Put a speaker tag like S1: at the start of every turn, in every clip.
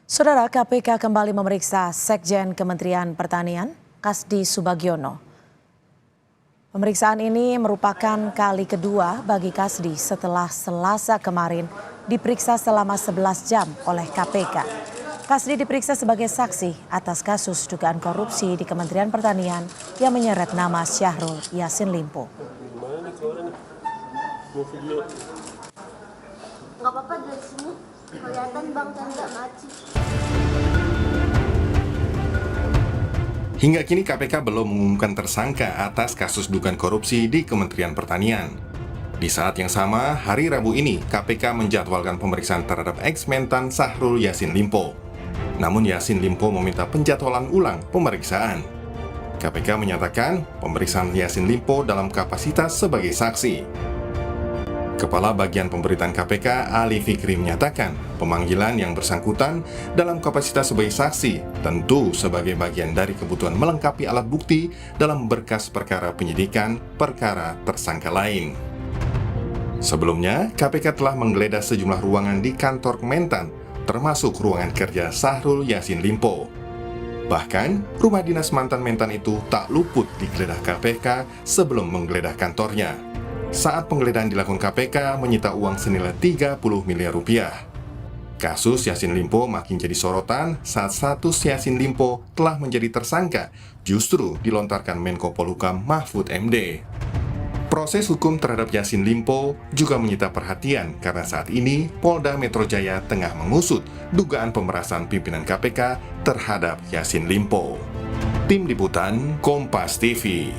S1: Saudara, KPK kembali memeriksa Sekjen Kementerian Pertanian, Kasdi Subagiono. Pemeriksaan ini merupakan kali kedua bagi Kasdi setelah Selasa kemarin diperiksa selama 11 jam oleh KPK. Kasdi diperiksa sebagai saksi atas kasus dugaan korupsi di Kementerian Pertanian yang menyeret nama Syahrul Yassin Limpo.
S2: Nggak apa-apa dari sini kelihatan Bang Chandra Maci.
S3: Hingga kini KPK belum mengumumkan tersangka atas kasus dugaan korupsi di Kementerian Pertanian. Di saat yang sama, hari Rabu ini KPK menjadwalkan pemeriksaan terhadap ex-Mentan Syahrul Yassin Limpo. Namun Yassin Limpo meminta penjadwalan ulang pemeriksaan. KPK menyatakan pemeriksaan Yassin Limpo dalam kapasitas sebagai saksi. Kepala Bagian Pemberitaan KPK, Ali Fikri, menyatakan pemanggilan yang bersangkutan dalam kapasitas sebagai saksi tentu sebagai bagian dari kebutuhan melengkapi alat bukti dalam berkas perkara penyidikan perkara tersangka lain. Sebelumnya, KPK telah menggeledah sejumlah ruangan di kantor Kementan, termasuk ruangan kerja Syahrul Yassin Limpo. Bahkan, rumah dinas mantan Mentan itu tak luput digeledah KPK sebelum menggeledah kantornya. Saat penggeledahan dilakukan KPK menyita uang senilai 30 miliar rupiah. Kasus Yassin Limpo makin jadi sorotan saat status Yassin Limpo telah menjadi tersangka justru dilontarkan Menko Polhukam Mahfud MD. Proses hukum terhadap Yassin Limpo juga menyita perhatian karena saat ini Polda Metro Jaya tengah mengusut dugaan pemerasan pimpinan KPK terhadap Yassin Limpo. Tim Liputan Kompas TV.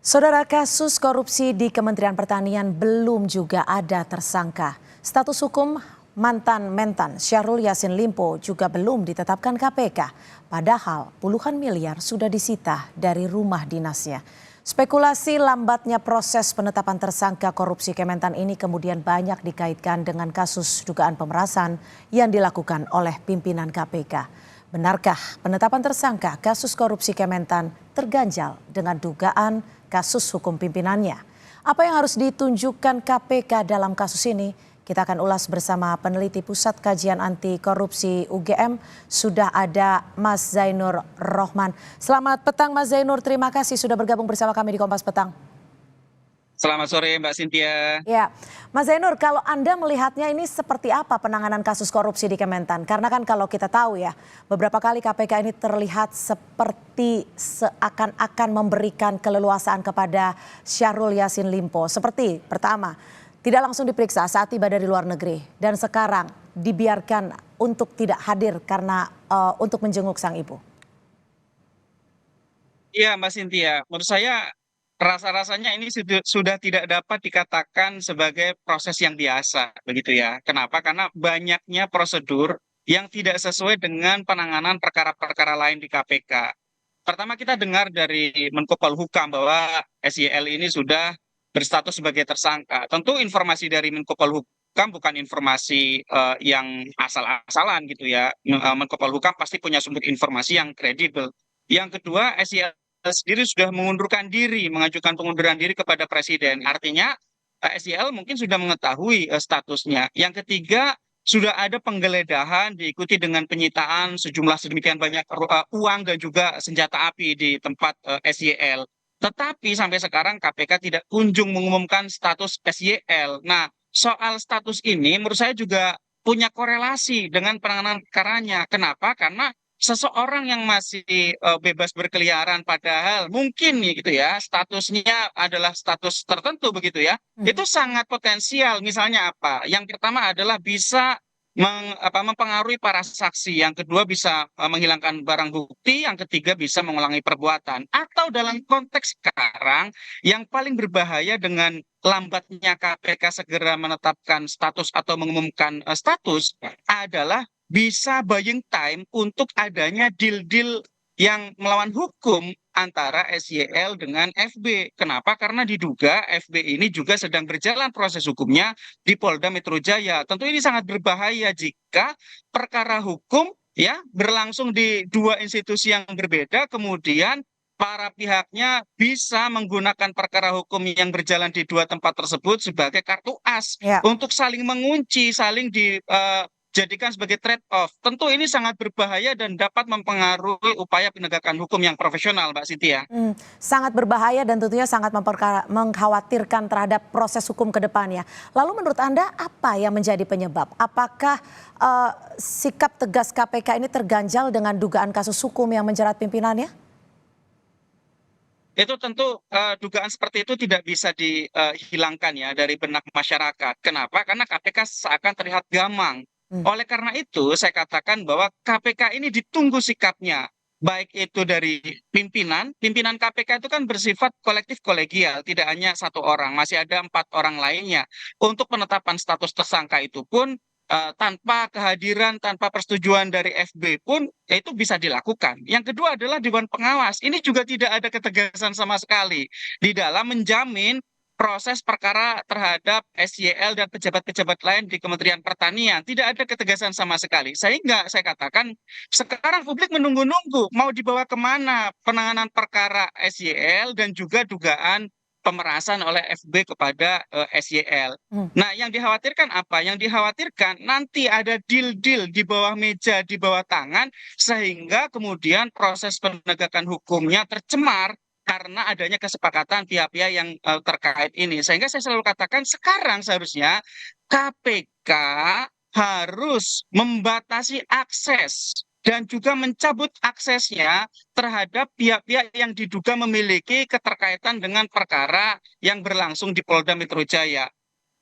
S1: Saudara, kasus korupsi di Kementerian Pertanian belum juga ada tersangka. Status hukum mantan Mentan Syahrul Yassin Limpo juga belum ditetapkan KPK. Padahal puluhan miliar sudah disita dari rumah dinasnya. Spekulasi lambatnya proses penetapan tersangka korupsi Kementan ini kemudian banyak dikaitkan dengan kasus dugaan pemerasan yang dilakukan oleh pimpinan KPK. Benarkah penetapan tersangka kasus korupsi Kementan terganjal dengan dugaan kasus hukum pimpinannya? Apa yang harus ditunjukkan KPK dalam kasus ini? Kita akan ulas bersama peneliti Pusat Kajian Anti Korupsi UGM. Sudah ada Mas Zainur Rohman. Selamat petang Mas Zainur, terima kasih sudah bergabung bersama kami di Kompas Petang.
S4: Selamat sore Mbak Cynthia.
S1: Ya, Mas Zainur, kalau Anda melihatnya ini seperti apa penanganan kasus korupsi di Kementan? Karena kan kalau kita tahu ya, beberapa kali KPK ini terlihat seperti seakan-akan memberikan keleluasaan kepada Syahrul Yassin Limpo. Seperti pertama, tidak langsung diperiksa saat tiba dari luar negeri. Dan sekarang dibiarkan untuk tidak hadir karena untuk menjenguk sang ibu.
S4: Iya Mbak Cynthia, menurut saya rasa-rasanya ini sudah tidak dapat dikatakan sebagai proses yang biasa, begitu ya. Kenapa? Karena banyaknya prosedur yang tidak sesuai dengan penanganan perkara-perkara lain di KPK. Pertama kita dengar dari Menko Polhukam bahwa SYL ini sudah berstatus sebagai tersangka. Tentu informasi dari Menko Polhukam bukan informasi yang asal-asalan gitu ya. Menko Polhukam pasti punya sumber informasi yang kredibel. Yang kedua, SYL sendiri sudah mengundurkan diri, mengajukan pengunduran diri kepada Presiden. Artinya SYL mungkin sudah mengetahui statusnya. Yang ketiga, sudah ada penggeledahan diikuti dengan penyitaan sejumlah sedemikian banyak uang dan juga senjata api di tempat SYL. Tetapi sampai sekarang KPK tidak kunjung mengumumkan status SYL. Nah, soal status ini menurut saya juga punya korelasi dengan penanganan perkaranya. Kenapa? Karena seseorang yang masih bebas berkeliaran padahal mungkin nih gitu ya statusnya adalah status tertentu begitu ya, itu sangat potensial. Misalnya apa? Yang pertama adalah bisa mempengaruhi para saksi, yang kedua bisa menghilangkan barang bukti, yang ketiga bisa mengulangi perbuatan. Atau dalam konteks sekarang yang paling berbahaya dengan lambatnya KPK segera menetapkan status atau mengumumkan status adalah bisa buying time untuk adanya deal-deal yang melawan hukum antara SYL dengan FB. Kenapa? Karena diduga FB ini juga sedang berjalan proses hukumnya di Polda Metro Jaya. Tentu ini sangat berbahaya jika perkara hukum ya berlangsung di dua institusi yang berbeda, kemudian para pihaknya bisa menggunakan perkara hukum yang berjalan di dua tempat tersebut sebagai kartu as
S1: Ya.
S4: untuk saling mengunci, saling dijadikan sebagai trade off. Tentu ini sangat berbahaya dan dapat mempengaruhi upaya penegakan hukum yang profesional, Mbak Cynthia.
S1: Sangat berbahaya dan tentunya sangat mengkhawatirkan terhadap proses hukum ke depannya. Lalu menurut Anda apa yang menjadi penyebab? Apakah sikap tegas KPK ini terganjal dengan dugaan kasus hukum yang menjerat pimpinannya?
S4: Itu tentu dugaan seperti itu tidak bisa dihilangkan ya dari benak masyarakat. Kenapa? Karena KPK seakan terlihat gamang.
S1: Hmm.
S4: Oleh karena itu, saya katakan bahwa KPK ini ditunggu sikapnya. Baik itu dari pimpinan KPK itu kan bersifat kolektif kolegial, tidak hanya satu orang, masih ada 4 orang lainnya. Untuk penetapan status tersangka itu pun tanpa kehadiran, tanpa persetujuan dari FB pun ya itu bisa dilakukan. Yang kedua adalah Dewan Pengawas. Ini juga tidak ada ketegasan sama sekali di dalam menjamin proses perkara terhadap SYL dan pejabat-pejabat lain di Kementerian Pertanian. Tidak ada ketegasan sama sekali. Sehingga saya katakan sekarang publik menunggu-nunggu mau dibawa kemana penanganan perkara SYL dan juga dugaan pemerasan oleh FB kepada SYL. Nah, yang dikhawatirkan apa? Yang dikhawatirkan nanti ada deal-deal di bawah meja, di bawah tangan, sehingga kemudian proses penegakan hukumnya tercemar karena adanya kesepakatan pihak-pihak yang terkait ini. Sehingga saya selalu katakan sekarang seharusnya KPK harus membatasi akses dan juga mencabut aksesnya terhadap pihak-pihak yang diduga memiliki keterkaitan dengan perkara yang berlangsung di Polda Metro Jaya.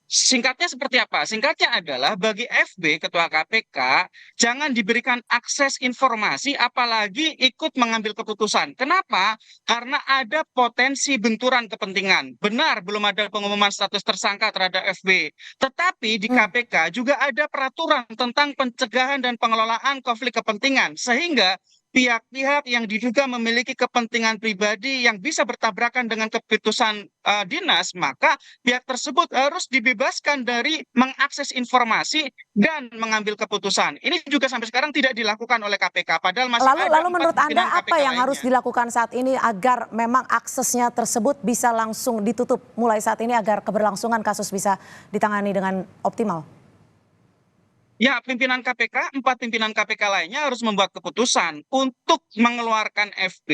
S4: Singkatnya seperti apa? Singkatnya adalah bagi FB, Ketua KPK, jangan diberikan akses informasi apalagi ikut mengambil keputusan. Kenapa? Karena ada potensi benturan kepentingan. Benar, belum ada pengumuman status tersangka terhadap FB. Tetapi di KPK juga ada peraturan tentang pencegahan dan pengelolaan konflik kepentingan. Sehingga pihak-pihak yang diduga memiliki kepentingan pribadi yang bisa bertabrakan dengan keputusan dinas, maka pihak tersebut harus dibebaskan dari mengakses informasi dan mengambil keputusan. Ini juga sampai sekarang tidak dilakukan oleh KPK, padahal masih ada
S1: Lalu
S4: 4
S1: menurut Anda
S4: pimpinan
S1: apa
S4: KPK
S1: yang harus
S4: lainnya.
S1: dilakukan saat ini agar memang aksesnya tersebut bisa langsung ditutup mulai saat ini agar keberlangsungan kasus bisa ditangani dengan optimal?
S4: Ya, 4 pimpinan KPK lainnya harus membuat keputusan untuk mengeluarkan FB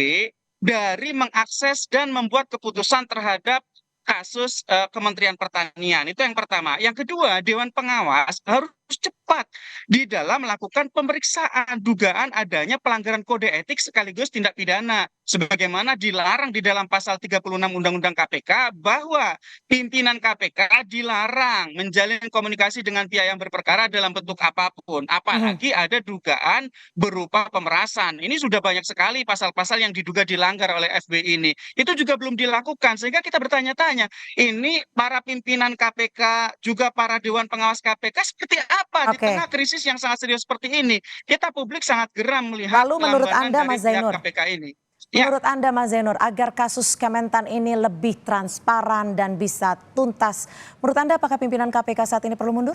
S4: dari mengakses dan membuat keputusan terhadap kasus Kementerian Pertanian. Itu yang pertama. Yang kedua, Dewan Pengawas harus cepat di dalam melakukan pemeriksaan dugaan adanya pelanggaran kode etik sekaligus tindak pidana. Sebagaimana dilarang di dalam pasal 36 Undang-Undang KPK bahwa pimpinan KPK dilarang menjalin komunikasi dengan pihak yang berperkara dalam bentuk apapun. Apalagi ada dugaan berupa pemerasan. Ini sudah banyak sekali pasal-pasal yang diduga dilanggar oleh FB ini. Itu juga belum dilakukan. Sehingga kita bertanya-tanya, ini para pimpinan KPK, juga para Dewan Pengawas KPK seperti apa di
S1: Oke.
S4: tengah krisis yang sangat serius seperti ini? Kita publik sangat geram melihat
S1: Lalu menurut
S4: kelambanan
S1: Anda,
S4: dari
S1: Mas
S4: pihak
S1: Zainur?
S4: KPK ini. Ya,
S1: Menurut Anda, Mas Zainur, agar kasus Kementan ini lebih transparan dan bisa tuntas, menurut Anda apakah pimpinan KPK saat ini perlu mundur?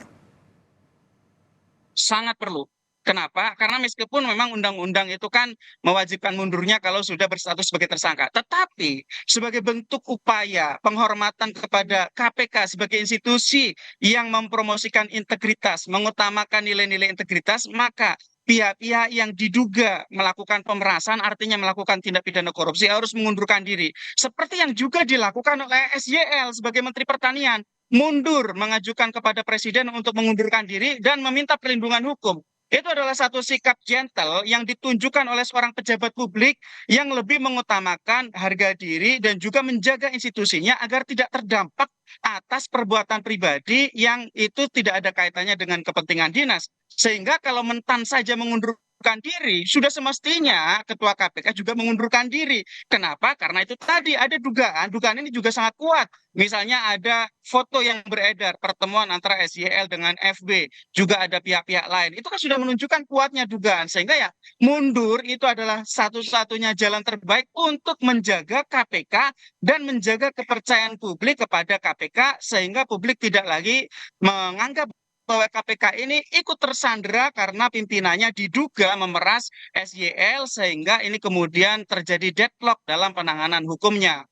S4: sangat perlu. Kenapa? Karena meskipun memang undang-undang itu kan mewajibkan mundurnya kalau sudah berstatus sebagai tersangka. Tetapi sebagai bentuk upaya penghormatan kepada KPK sebagai institusi yang mempromosikan integritas, mengutamakan nilai-nilai integritas, maka pihak-pihak yang diduga melakukan pemerasan, artinya melakukan tindak pidana korupsi, harus mengundurkan diri. Seperti yang juga dilakukan oleh SYL sebagai Menteri Pertanian. Mundur mengajukan kepada Presiden untuk mengundurkan diri dan meminta perlindungan hukum. Itu adalah satu sikap gentle yang ditunjukkan oleh seorang pejabat publik yang lebih mengutamakan harga diri dan juga menjaga institusinya agar tidak terdampak atas perbuatan pribadi yang itu tidak ada kaitannya dengan kepentingan dinas. Sehingga kalau mentan saja mengundurkan diri, sudah semestinya Ketua KPK juga mengundurkan diri. Kenapa? Karena itu tadi ada dugaan ini juga sangat kuat. Misalnya ada foto yang beredar pertemuan antara SYL dengan FB, juga ada pihak-pihak lain. Itu kan sudah menunjukkan kuatnya dugaan, sehingga ya mundur itu adalah satu-satunya jalan terbaik untuk menjaga KPK dan menjaga kepercayaan publik kepada KPK, sehingga publik tidak lagi menganggap bahwa KPK ini ikut tersandera karena pimpinannya diduga memeras SYL sehingga ini kemudian terjadi deadlock dalam penanganan hukumnya.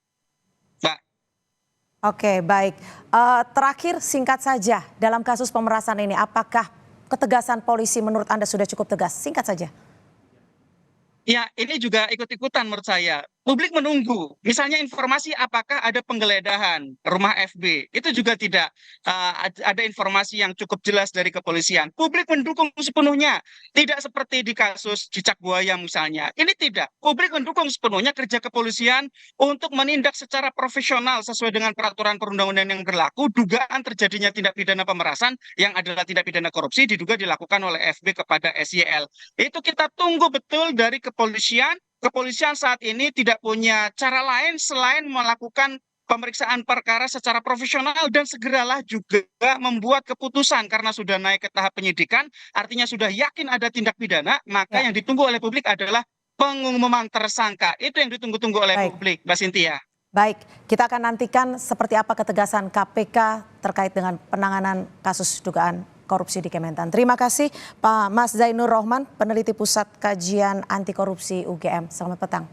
S4: Mbak.
S1: Oke, baik. Terakhir singkat saja, dalam kasus pemerasan ini apakah ketegasan polisi menurut Anda sudah cukup tegas? Singkat saja.
S4: Ya, ini juga ikut-ikutan menurut saya. Publik menunggu, misalnya informasi apakah ada penggeledahan rumah FB, itu juga tidak ada informasi yang cukup jelas dari kepolisian. Publik mendukung sepenuhnya, tidak seperti di kasus cicak buaya misalnya. Ini tidak, publik mendukung sepenuhnya kerja kepolisian untuk menindak secara profesional sesuai dengan peraturan perundang-undangan yang berlaku. Dugaan terjadinya tindak pidana pemerasan yang adalah tindak pidana korupsi diduga dilakukan oleh FB kepada SYL. Itu kita tunggu betul dari kepolisian. Kepolisian saat ini tidak punya cara lain selain melakukan pemeriksaan perkara secara profesional dan segeralah juga membuat keputusan karena sudah naik ke tahap penyidikan, artinya sudah yakin ada tindak pidana, maka
S1: Ya,
S4: yang ditunggu oleh publik adalah pengumuman tersangka. Itu yang ditunggu-tunggu oleh
S1: baik.
S4: publik, Mbak Cynthia.
S1: Baik, kita akan nantikan seperti apa ketegasan KPK terkait dengan penanganan kasus dugaan korupsi di Kementan. Terima kasih Pak Mas Zainur Rohman, peneliti Pusat Kajian Anti Korupsi UGM. Selamat petang.